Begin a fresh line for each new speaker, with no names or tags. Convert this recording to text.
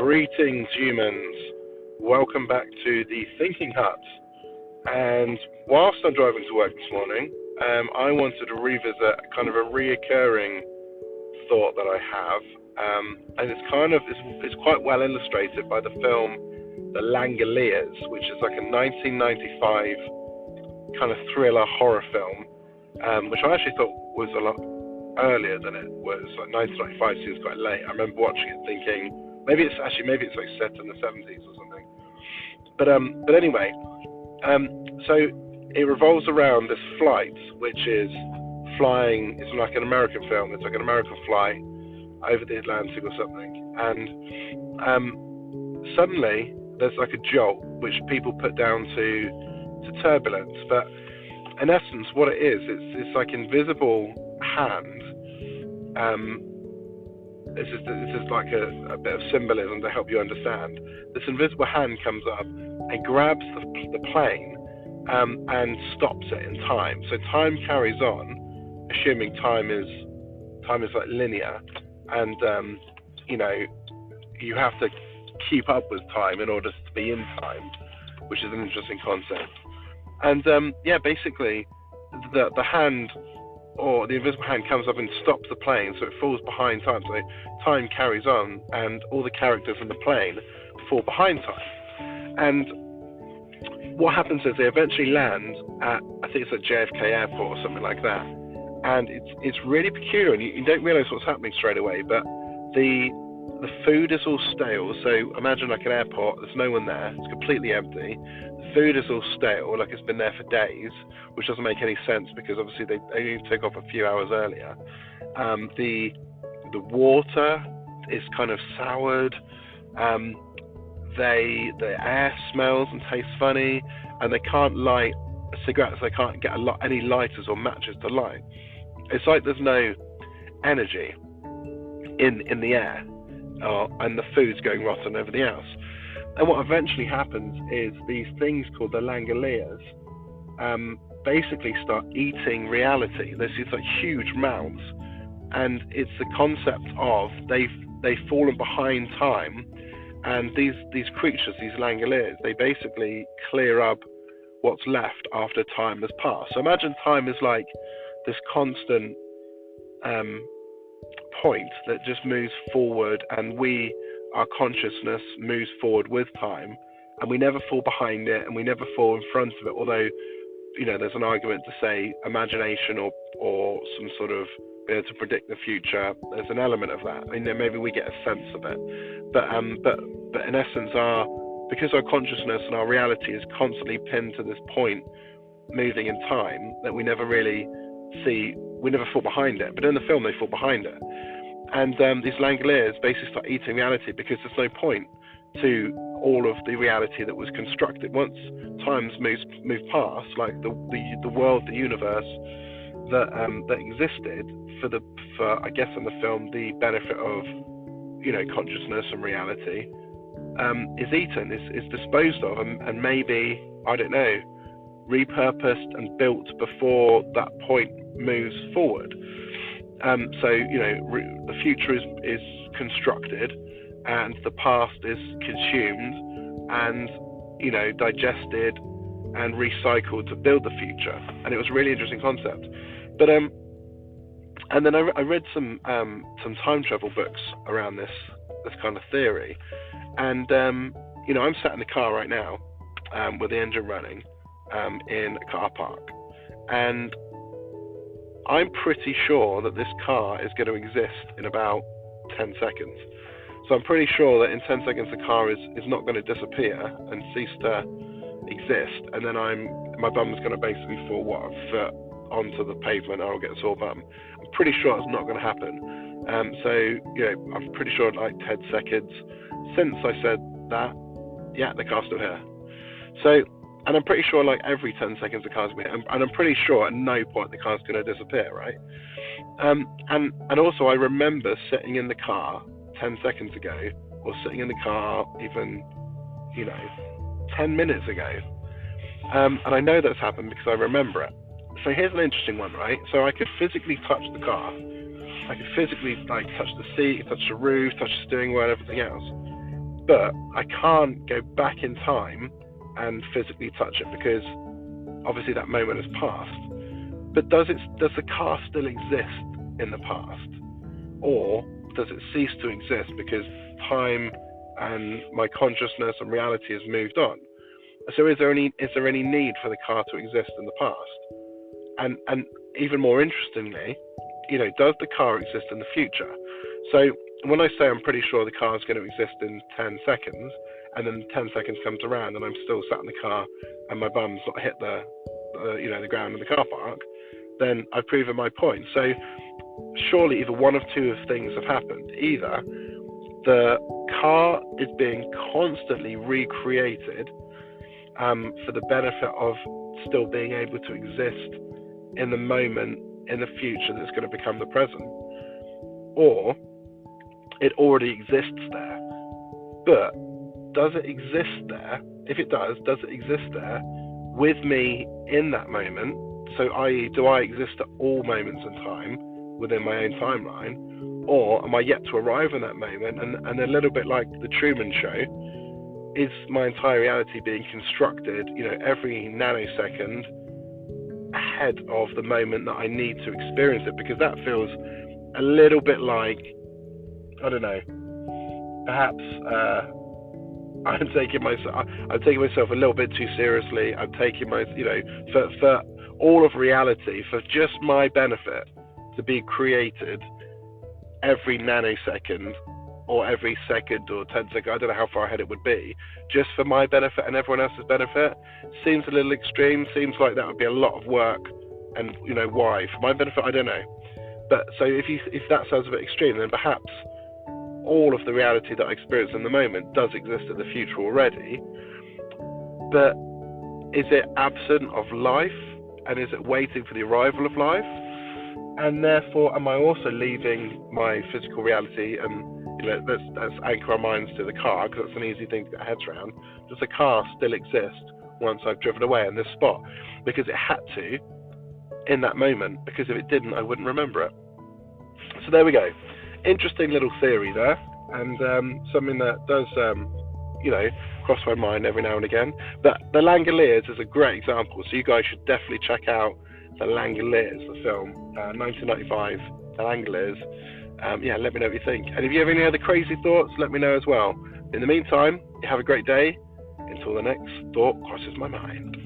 Greetings, humans. Welcome back to the Thinking Hut. And whilst I'm driving to work this morning, I wanted to revisit kind of a reoccurring thought that I have, and it's quite well illustrated by the film The Langoliers, which is like a 1995 kind of thriller horror film, which I actually thought was a lot earlier than it was. Like 1995 seems quite late. I remember watching it thinking maybe it's like set in the 70s or something. But anyway, so it revolves around this flight, which is flying. It's like an American film. It's like an American flight over the Atlantic or something, and suddenly there's like a jolt which people put down to turbulence. But in essence, what it is, it's like invisible hand. This is like a bit of symbolism to help you understand. This invisible hand comes up and grabs the plane and stops it in time. So time carries on, assuming time is like linear, and you have to keep up with time in order to be in time, which is an interesting concept. And basically the hand, or the invisible hand, comes up and stops the plane, so it falls behind time. So time carries on, and all the characters in the plane fall behind time. And what happens is they eventually land at, I think it's at JFK Airport or something like that. And it's really peculiar, and you don't realise what's happening straight away. But the food is all stale. So imagine like an airport, there's no one there, it's completely empty. The food is all stale, like it's been there for days, which doesn't make any sense because obviously they only took off a few hours earlier. The water is kind of soured. The air smells and tastes funny, and they can't light cigarettes. They can't get any lighters or matches to light. It's like there's no energy in the air, and the food's going rotten and everything else. And what eventually happens is these things called the Langoliers basically start eating reality. There's these like huge mouths, and it's the concept of they've fallen behind time, and these creatures, these Langoliers, they basically clear up what's left after time has passed. So imagine time is like this constant point that just moves forward, and our consciousness moves forward with time, and we never fall behind it, and we never fall in front of it. Although, there's an argument to say imagination or some sort of be able to predict the future. There's an element of that. I mean, maybe we get a sense of it, but in essence, because our consciousness and our reality is constantly pinned to this point, moving in time, that we never really see. We never fall behind it. But in the film, they fall behind it, and these Langoliers basically start eating reality because there's no point to all of the reality that was constructed. Once time's moved past, like the world, the universe that existed for I guess in the film the benefit of consciousness and reality is eaten, is disposed of, and maybe, I don't know, repurposed and built before that point moves forward. So the future is constructed, and the past is consumed and digested and recycled to build the future. And it was a really interesting concept. But and then I read some time travel books around this kind of theory, and I'm sat in the car right now with the engine running in a car park, and I'm pretty sure that this car is going to exist in about 10 seconds. So I'm pretty sure that in 10 seconds the car is not going to disappear and cease to exist, and then my bum's going to basically fall a foot onto the pavement, and I'll get a sore bum. I'm pretty sure it's not going to happen. So I'm pretty sure like 10 seconds since I said that, the car's still here. So, and I'm pretty sure like every 10 seconds the car's going to be here, and I'm pretty sure at no point the car's going to disappear, right? And also I remember sitting in the car 10 seconds ago, or sitting in the car even 10 minutes ago, and I know that's happened because I remember it. So here's an interesting one, right? So I could physically touch the car. I could physically touch the seat, touch the roof, touch the steering wheel, and everything else. but I can't go back in time and physically touch it because obviously that moment has passed. But does the car still exist in the past, or does it cease to exist because time and my consciousness and reality has moved on? So is there any need for the car to exist in the past? And even more interestingly, does the car exist in the future? So when I say I'm pretty sure the car is going to exist in 10 seconds, and then 10 seconds comes around and I'm still sat in the car and my bum's not hit the ground in the car park, then I've proven my point. So surely either one of two of things have happened. Either the car is being constantly recreated for the benefit of still being able to exist in the moment in the future that's going to become the present, or it already exists there. But does it exist there? If it does it exist there with me in that moment? So i.e., do I exist at all moments in time within my own timeline, or am I yet to arrive in that moment? And a little bit like the Truman Show, is my entire reality being constructed, every nanosecond ahead of the moment that I need to experience it? Because that feels a little bit like, I don't know, perhaps I'm taking myself a little bit too seriously. I'm taking for all of reality, for just my benefit, to be created every nanosecond or every second or 10 seconds. I don't know how far ahead it would be, just for my benefit and everyone else's benefit. Seems a little extreme. Seems like that would be a lot of work. And why? For my benefit, I don't know. But so if that sounds a bit extreme, then perhaps all of the reality that I experience in the moment does exist in the future already. But is it absent of life? And is it waiting for the arrival of life? And therefore, am I also leaving my physical reality? And let's anchor our minds to the car, because that's an easy thing to get our heads around. Does the car still exist once I've driven away in this spot? Because it had to in that moment, because if it didn't, I wouldn't remember it. So there we go. Interesting little theory there, and something that does cross my mind every now and again. But the Langoliers is a great example, so you guys should definitely check out the Langoliers, the film, 1995, the Langoliers. Let me know what you think. And if you have any other crazy thoughts, let me know as well. In the meantime, you have a great day. Until the next thought crosses my mind.